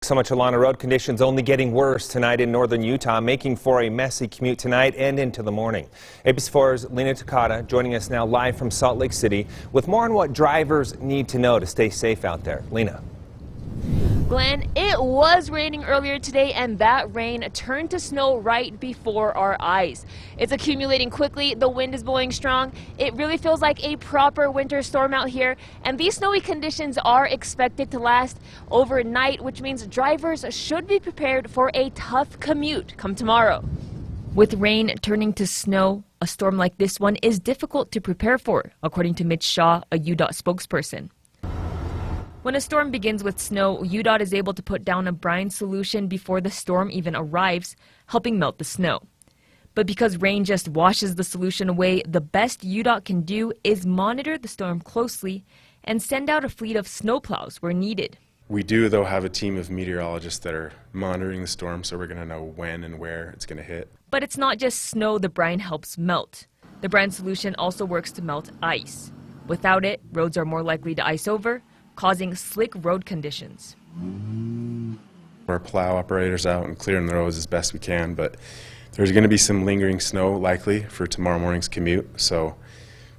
So much, Alana. Road conditions only getting worse tonight in northern Utah, making for a messy commute tonight and into the morning. ABC4's Lena Takata joining us now live from Salt Lake City with more on what drivers need to know to stay safe out there. Lena. Glenn, it was raining earlier today, and that rain turned to snow right before our eyes. It's accumulating quickly. The wind is blowing strong. It really feels like a proper winter storm out here, and these snowy conditions are expected to last overnight, which means drivers should be prepared for a tough commute come tomorrow. With rain turning to snow, a storm like this one is difficult to prepare for, according to Mitch Shaw, a UDOT spokesperson. When a storm begins with snow, UDOT is able to put down a brine solution before the storm even arrives, helping melt the snow. But because rain just washes the solution away, the best UDOT can do is monitor the storm closely and send out a fleet of snowplows where needed. We do, though, have a team of meteorologists that are monitoring the storm, so we're going to know when and where it's going to hit. But it's not just snow the brine helps melt. The brine solution also works to melt ice. Without it, roads are more likely to ice over, causing slick road conditions. Our plow operators out and clearing the roads as best we can, but there's going to be some lingering snow likely for tomorrow morning's commute, so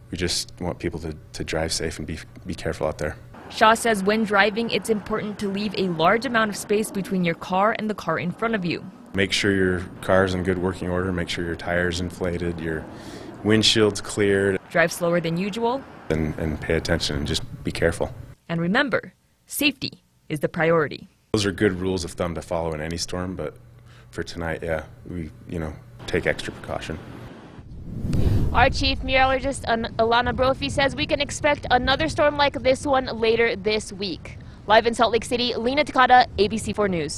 we just want people to drive safe and be careful out there. Shaw says when driving, it's important to leave a large amount of space between your car and the car in front of you. Make sure your car's in good working order, make sure your tire's inflated, your windshield's cleared. Drive slower than usual. And pay attention and just be careful. And remember, safety is the priority. Those are good rules of thumb to follow in any storm, but for tonight, yeah, we, take extra precaution. Our chief meteorologist, Alana Brophy, says we can expect another storm like this one later this week. Live in Salt Lake City, Lena Takata, ABC4 News.